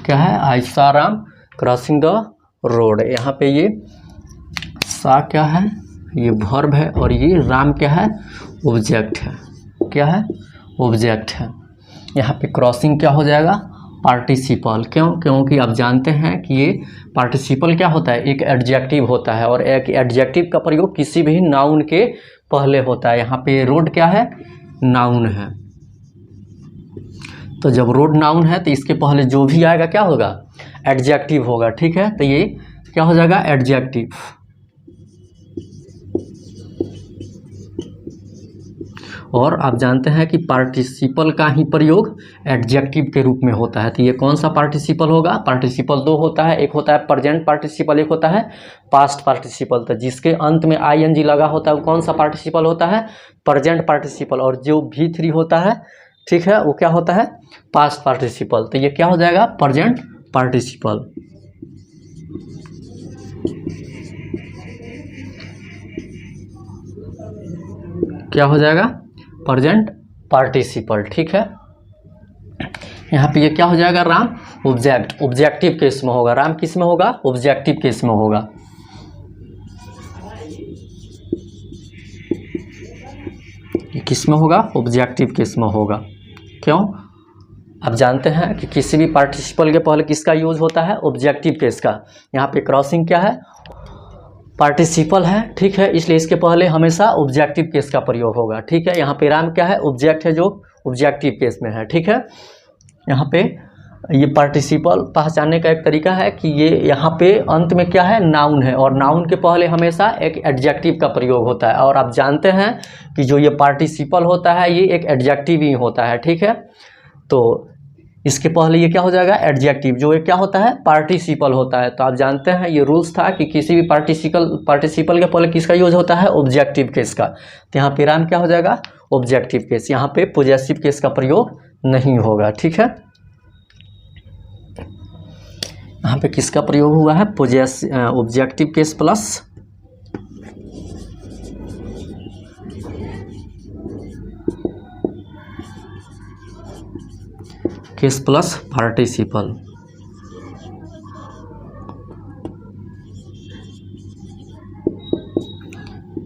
क्या है? ऐसा राम क्रॉसिंग द रोड। यहाँ पे ये सा क्या है, ये वर्ब है, और ये राम क्या है, ऑब्जेक्ट है। क्या है? ऑब्जेक्ट है। यहाँ पे क्रॉसिंग क्या हो जाएगा, पार्टिसिपल। क्यों? क्योंकि आप जानते हैं कि ये पार्टिसिपल क्या होता है, एक एडजेक्टिव होता है, और एक एडजेक्टिव का प्रयोग किसी भी नाउन के पहले होता है। यहाँ पे रोड क्या है, नाउन है, तो जब रोड नाउन है तो इसके पहले जो भी आएगा क्या होगा, एडजेक्टिव होगा, ठीक है, तो ये क्या हो जाएगा, एडजेक्टिव। और आप जानते हैं कि पार्टिसिपल का ही प्रयोग एडजेक्टिव के रूप में होता है। तो ये कौन सा पार्टिसिपल होगा, पार्टिसिपल दो होता है, एक होता है प्रेजेंट पार्टिसिपल, एक होता है पास्ट पार्टिसिपल। तो जिसके अंत में आईएनजी लगा होता है वो कौन सा पार्टिसिपल होता है, प्रेजेंट पार्टिसिपल, और जो V3 होता है, ठीक है, वो क्या होता है, पास्ट पार्टिसिपल। तो ये क्या हो जाएगा, प्रेजेंट पार्टिसिपल। क्या हो जाएगा, प्रेजेंट पार्टिसिपल, ठीक है। यहाँ पे ये क्या हो जाएगा, राम ऑब्जेक्ट, ऑब्जेक्टिव केस में होगा। राम किस में होगा, ऑब्जेक्टिव केस में होगा। ये किस में होगा, ऑब्जेक्टिव केस में होगा। क्यों? आप जानते हैं कि किसी भी पार्टिसिपल के पहले किसका यूज होता है, ऑब्जेक्टिव केस का। यहाँ पे क्रॉसिंग क्या है, पार्टिसिपल है, ठीक है, इसलिए इसके पहले हमेशा ऑब्जेक्टिव केस का प्रयोग होगा, ठीक है। यहाँ पे राम क्या है, ऑब्जेक्ट है, जो ऑब्जेक्टिव केस में है, ठीक है। यहाँ पे ये पार्टिसिपल पहचानने का एक तरीका है कि ये यहाँ पे अंत में क्या है, नाउन है, और नाउन के पहले हमेशा एक एडजेक्टिव का प्रयोग होता है। और आप जानते हैं कि जो ये पार्टिसिपल होता है ये एक एडजेक्टिव ही होता है, ठीक है। तो इसके पहले ये क्या हो जाएगा, एडजेक्टिव, जो ये क्या होता है, पार्टिसिपल होता है। तो आप जानते हैं ये रूल्स था कि किसी भी पार्टिसिपल के पहले किसका यूज होता है, ऑब्जेक्टिव केस का। तो यहाँ पे राम क्या हो जाएगा, ऑब्जेक्टिव केस। यहाँ पे पॉजेसिव केस का प्रयोग नहीं होगा, ठीक है। यहाँ पे किसका प्रयोग हुआ है, objective case plus case plus participle.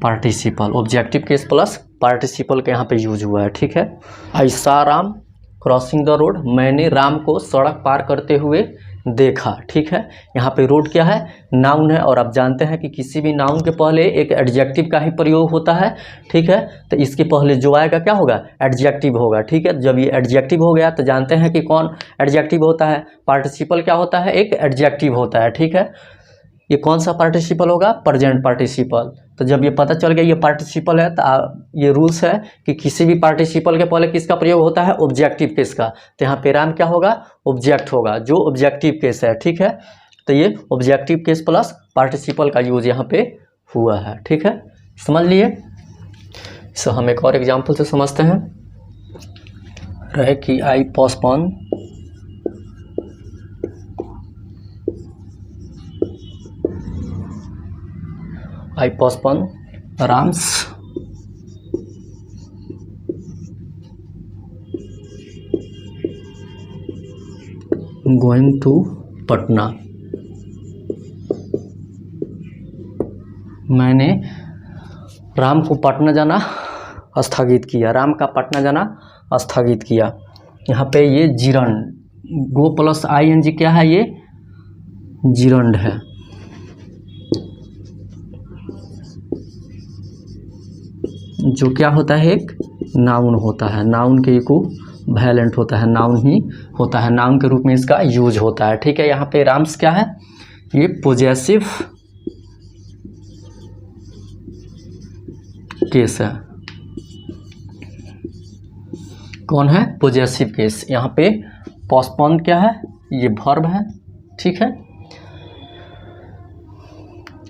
Participle, objective case plus participle का यहाँ पे यूज हुआ है, ठीक है। ऐसा राम क्रॉसिंग द रोड, मैंने राम को सड़क पार करते हुए देखा, ठीक है। यहाँ पे रोड क्या है, नाउन है, और आप जानते हैं कि किसी भी नाउन के पहले एक एडजेक्टिव का ही प्रयोग होता है, ठीक है। तो इसके पहले जो आएगा क्या होगा, एडजेक्टिव होगा, ठीक है। जब ये एडजेक्टिव हो गया तो जानते हैं कि कौन एडजेक्टिव होता है, पार्टिसिपल क्या होता है, एक एडजेक्टिव होता है, ठीक है। ये कौन सा पार्टिसिपल होगा, प्रेजेंट पार्टिसिपल। तो जब ये पता चल गया ये पार्टिसिपल है तो ये रूल्स है कि किसी भी पार्टिसिपल के पहले किसका प्रयोग होता है, ऑब्जेक्टिव केस का। तो यहाँ पे राम क्या होगा, ऑब्जेक्ट होगा, जो ऑब्जेक्टिव केस है, ठीक है। तो ये ऑब्जेक्टिव केस प्लस पार्टिसिपल का यूज यहाँ पे हुआ है, ठीक है, समझ लिए। सो हम एक और एग्जाम्पल से समझते हैं। रहे कि I postpone Ram's going to Patna. मैंने राम को पटना जाना स्थगित किया, राम का पटना जाना स्थगित किया। यहाँ पे ये जिरंड, गो प्लस ING क्या है, ये जिरंड है। जो क्या होता है, एक नाउन होता है, नाउन के इको वैलेंट होता है, नाउन ही होता है, नाउन के रूप में इसका यूज होता है। ठीक है, यहाँ पे राम्स क्या है, ये पॉजेसिव केस है। कौन है, पॉजेसिव केस। यहाँ पे पोस्टपोन क्या है, ये वर्ब है। ठीक है,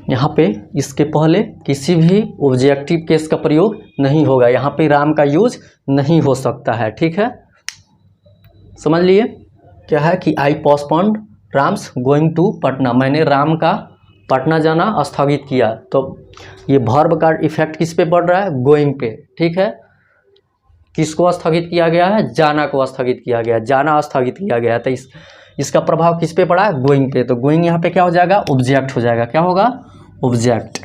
यहाँ पे इसके पहले किसी भी ऑब्जेक्टिव केस का प्रयोग नहीं होगा, यहाँ पे राम का यूज नहीं हो सकता है। ठीक है, समझ लिए क्या है कि I postponed Ram's going to Patna, मैंने राम का पटना जाना स्थगित किया। तो ये वर्ब का इफेक्ट किस पे पड़ रहा है, गोइंग पे। ठीक है, किसको स्थगित किया गया है, जाना को स्थगित किया गया, जाना स्थगित किया गया। तो इसका प्रभाव किस पे पड़ा है, गोइंग पे। तो गोइंग यहाँ पे क्या हो जाएगा, ऑब्जेक्ट हो जाएगा। क्या होगा, ऑब्जेक्ट।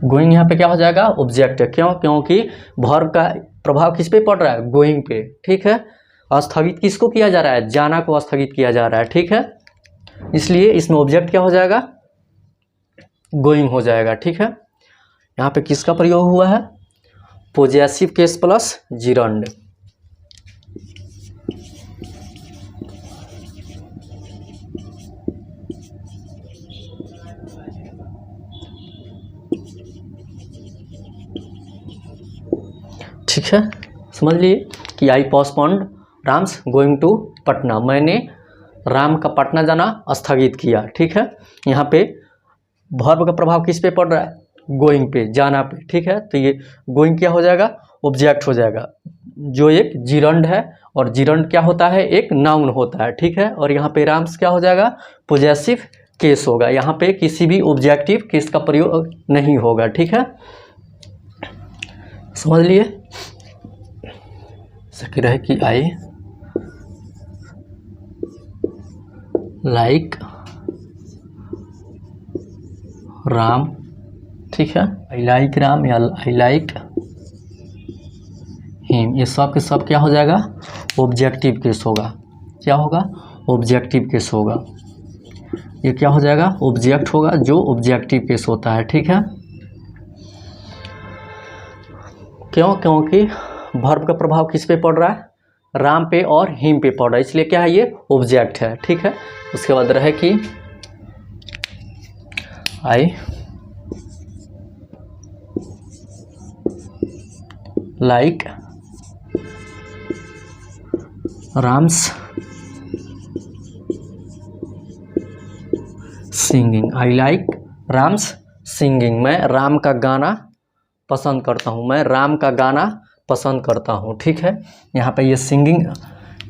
गोइंग यहाँ पे क्या हो जाएगा, ऑब्जेक्ट। क्यों, क्योंकि वर्ब का प्रभाव किस पे पड़ रहा है, गोइंग पे। ठीक है, स्थगित किसको किया जा रहा है, जाना को स्थगित किया जा रहा है। ठीक है, इसलिए इसमें ऑब्जेक्ट क्या हो जाएगा, गोइंग हो जाएगा। ठीक है, यहाँ पे किसका प्रयोग हुआ है, पॉजेसिव केस प्लस जिरंड। ठीक है, समझ लिए कि I postponed Ram's going to Patna, मैंने राम का पटना जाना स्थगित किया। ठीक है, यहाँ पे वर्ब का प्रभाव किस पे पड़ रहा है, गोइंग पे, जाना पे। ठीक है, तो ये गोइंग क्या हो जाएगा, ऑब्जेक्ट हो जाएगा, जो एक जिरंड है, और जिरंड क्या होता है, एक नाउन होता है। ठीक है, और यहाँ पे राम्स क्या हो जाएगा, पॉजेसिव केस होगा, यहाँ पे किसी भी ऑब्जेक्टिव केस का प्रयोग नहीं होगा। ठीक है, समझ लिए। सकी रहे कि आई लाइक राम। ठीक है, आई लाइक राम या आई लाइक हिम, ये सब के सब क्या हो जाएगा, ऑब्जेक्टिव केस होगा। क्या होगा, ऑब्जेक्टिव केस होगा। ये क्या हो जाएगा, ऑब्जेक्ट होगा, जो ऑब्जेक्टिव केस होता है। ठीक है, क्यों, क्योंकि वर्ब का प्रभाव किस पे पड़ रहा है, राम पे और हिम पे पड़ रहा है, इसलिए क्या है, ये ऑब्जेक्ट है। ठीक है, उसके बाद रहे कि I like Ram's singing, I like Ram's singing, मैं राम का गाना पसंद करता हूँ, मैं राम का गाना पसंद करता हूँ। ठीक है, यहाँ पे ये सिंगिंग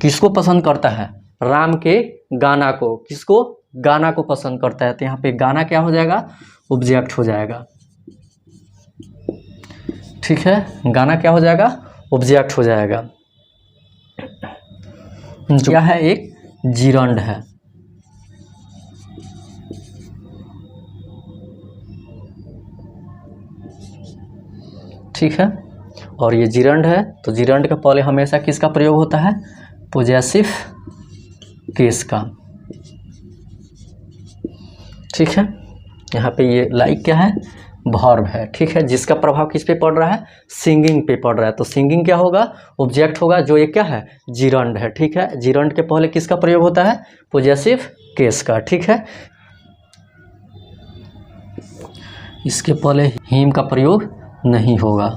किसको पसंद करता है, राम के गाना को, किसको, गाना को पसंद करता है। तो यहाँ पे गाना क्या हो जाएगा, ऑब्जेक्ट हो जाएगा। ठीक है, गाना क्या हो जाएगा, ऑब्जेक्ट हो जाएगा, जो क्या है, एक जिरंड है। ठीक है, और ये जिरंड है, तो जिरंड का पहले हमेशा किसका प्रयोग होता है, पॉजेसिव केस का। ठीक है, यहाँ पे ये लाइक क्या है, वर्ब है। ठीक है, जिसका प्रभाव किस पे पड़ रहा है, सिंगिंग पे पड़ रहा है। तो सिंगिंग क्या होगा, ऑब्जेक्ट होगा, जो ये क्या है, जिरंड है। ठीक है, जिरंड के पहले किसका प्रयोग होता है, पॉजेसिव केस का। ठीक है, इसके पहले हिम का प्रयोग नहीं होगा।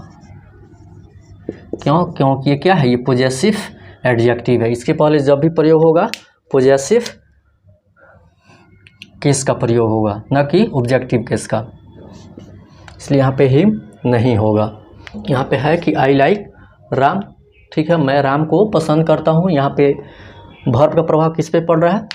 क्यों, क्योंकि ये क्या है, ये पॉजेसिव एडजेक्टिव है, इसके पहले जब भी प्रयोग होगा पॉजेसिव केस का प्रयोग होगा, न कि ऑब्जेक्टिव केस का, इसलिए यहाँ पे हिम नहीं होगा। यहाँ पे है कि आई लाइक राम। ठीक है, मैं राम को पसंद करता हूँ, यहाँ पे वर्ब का प्रभाव किस पे पड़ रहा है,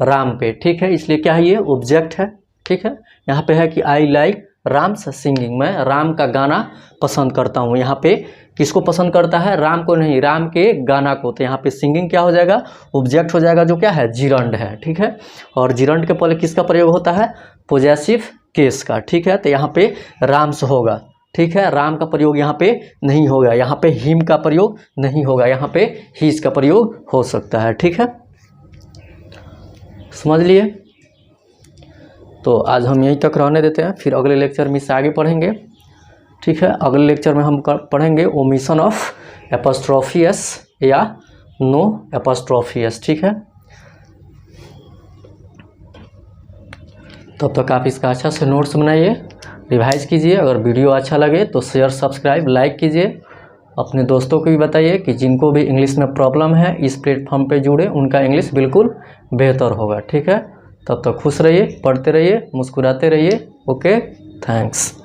राम पे। ठीक है, इसलिए क्या है, ये ऑब्जेक्ट है। ठीक है, यहाँ पे है कि आई लाइक राम्स सिंगिंग, मैं राम का गाना पसंद करता हूँ, यहाँ पे किसको पसंद करता है? राम को नहीं, राम के गाना को। तो यहाँ पे सिंगिंग क्या हो जाएगा? ऑब्जेक्ट हो जाएगा, जो क्या है? जिरंड है। ठीक है, और जिरंड के पहले किसका प्रयोग होता है? पॉजेसिव केस का। ठीक है, तो यहाँ पे राम्स होगा। ठीक है, राम का प्रयोग यहाँ पे नहीं होगा, यहाँ पे हिम का प्रयोग नहीं होगा, यहाँ पे हीज का प्रयोग हो सकता है। ठीक है, समझ लिए? तो आज हम यहीं तक रहने देते हैं, फिर अगले लेक्चर में इससे आगे पढ़ेंगे। ठीक है, अगले लेक्चर में हम पढ़ेंगे ओमिशन ऑफ एपॉस्ट्रोफी एस या नो एपॉस्ट्रोफी एस। ठीक है, तब तक आप इसका अच्छा से नोट्स बनाइए, रिवाइज कीजिए। अगर वीडियो अच्छा लगे तो शेयर, सब्सक्राइब, लाइक कीजिए। अपने दोस्तों को भी बताइए कि जिनको भी इंग्लिश में प्रॉब्लम है इस प्लेटफॉर्म पे जुड़े, उनका इंग्लिश बिल्कुल बेहतर होगा। ठीक है, तब तक खुश रहिए, पढ़ते रहिए, मुस्कुराते रहिए। Okay, thanks.